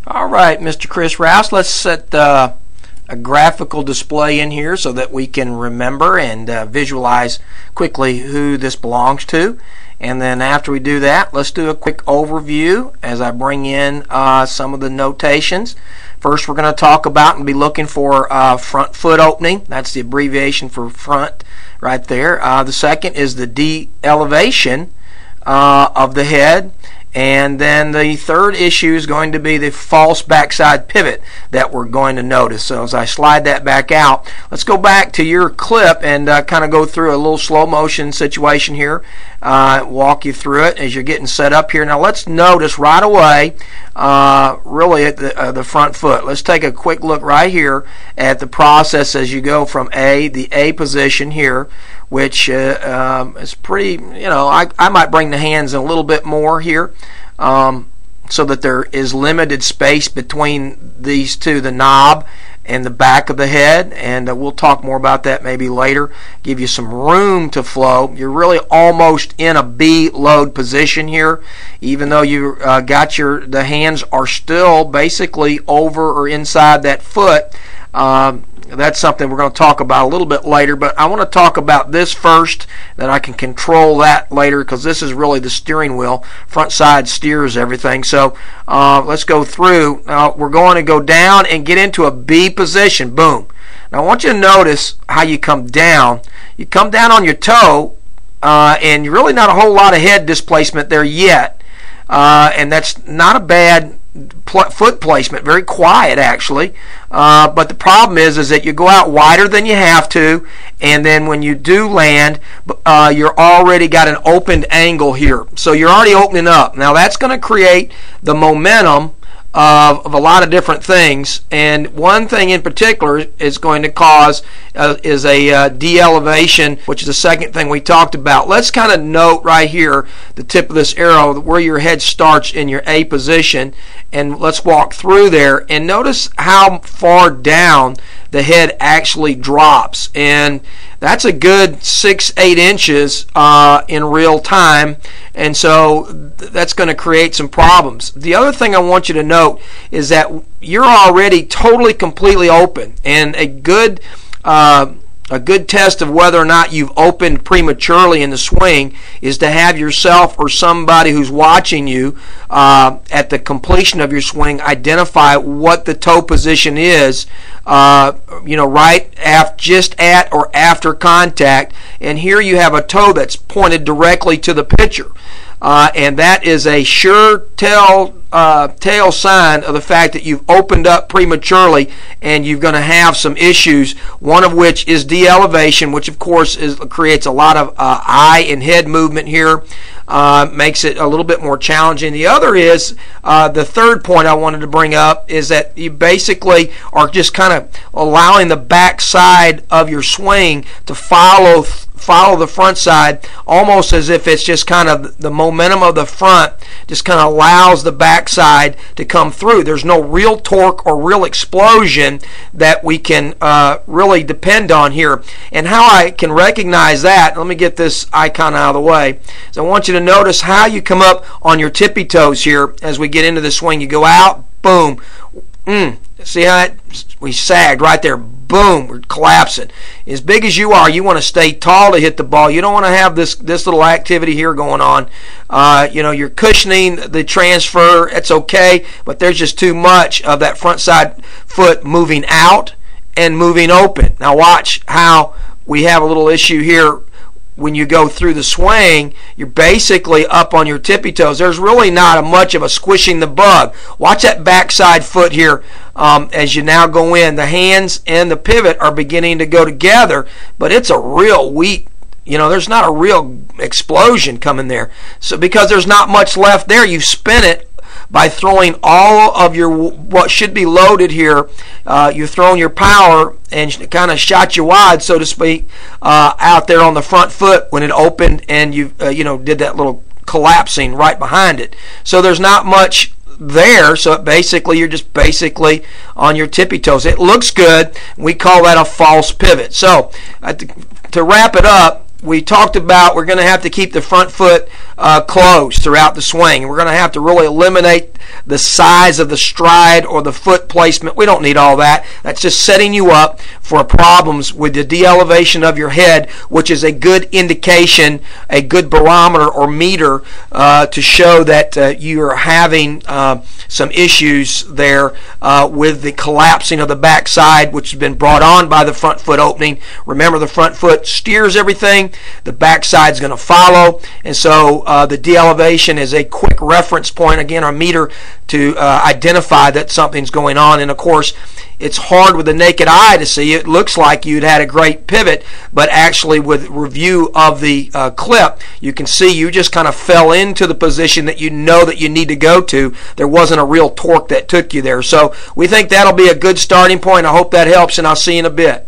All right, Mr. Chris Rouse, let's set a graphical display in here so that we can remember and visualize quickly who this belongs to. And then after we do that, let's do a quick overview as I bring in some of the notations. First, we're going to talk about and be looking for front foot opening. That's the abbreviation for front right there. The second is the de-elevation of the head. And then the third issue is going to be the false backside pivot that we're going to notice. So as I slide that back out, let's go back to your clip and kind of go through a little slow motion situation here. Walk you through it as you're getting set up here. Now let's notice right away really at the front foot. Let's take a quick look right here at the process as you go from the A position here, which is pretty, I might bring the hands in a little bit more here so that there is limited space between these two, the knob and the back of the head, and we'll talk more about that maybe later. Give you some room to flow. You're really almost in a B load position here, even though you got the hands are still basically over or inside that foot. That's something we're going to talk about a little bit later, but I want to talk about this first, then I can control that later because this is really the steering wheel. Front side steers everything. So let's go through. Now we're going to go down and get into a B position. Boom. Now I want you to notice how you come down. You come down on your toe, and you're really not a whole lot of head displacement there yet, and that's not a bad foot placement, very quiet actually, but the problem is that you go out wider than you have to, and then when you do land, you're already got an opened angle here, so you're already opening up. Now that's going to create the momentum of a lot of different things, and one thing in particular is going to cause is a de-elevation, which is the second thing we talked about. Let's kind of note right here the tip of this arrow where your head starts in your A position, and let's walk through there and notice how far down the head actually drops, and that's a good 6-8 inches in real time, and so that's going to create some problems. The other thing I want you to note is that you're already totally completely open, and a good test of whether or not you've opened prematurely in the swing is to have yourself or somebody who's watching you at the completion of your swing identify what the toe position is, just at or after contact. And here you have a toe that's pointed directly to the pitcher, and that is a sure tell sign of the fact that you've opened up prematurely, and you're going to have some issues, one of which is de-elevation, which of course creates a lot of eye and head movement here, makes it a little bit more challenging. The other is the third point I wanted to bring up is that you basically are just kind of allowing the back side of your swing to follow the front side, almost as if it's just kind of the momentum of the front just kind of allows the back side to come through. There's no real torque or real explosion that we can really depend on here. And how I can recognize that, let me get this icon out of the way. So I want you to notice how you come up on your tippy toes here as we get into the swing. You go out, boom. See how we sagged right there. Boom, we're collapsing. As big as you are, you want to stay tall to hit the ball. You don't want to have this little activity here going on. You're cushioning the transfer. It's okay, but there's just too much of that front side foot moving out and moving open. Now watch how we have a little issue here. When you go through the swing, you're basically up on your tippy toes. There's really not much of a squishing the bug. Watch that backside foot here as you now go in. The hands and the pivot are beginning to go together, but it's a real weak, there's not a real explosion coming there. So because there's not much left there, you spin it by throwing all of your what should be loaded here. You've thrown your power and kind of shot you wide, so to speak, out there on the front foot when it opened, and you did that little collapsing right behind it. So there's not much there, so you're just basically on your tippy toes. It looks good. We call that a false pivot. So to wrap it up, we talked about we're going to have to keep the front foot closed throughout the swing. We're going to have to really eliminate the size of the stride or the foot placement. We don't need all that. That's just setting you up for problems with the de-elevation of your head, which is a good indication, a good barometer or meter to show that you are having some issues there with the collapsing of the backside, which has been brought on by the front foot opening. Remember, the front foot steers everything. The backside is going to follow, and so the de-elevation is a quick reference point, again, a meter to identify that something's going on. And of course, it's hard with the naked eye to see. It looks like you'd had a great pivot, but actually with review of the clip, you can see you just kind of fell into the position that you know that you need to go to. There wasn't a real torque that took you there. So we think that'll be a good starting point. I hope that helps, and I'll see you in a bit.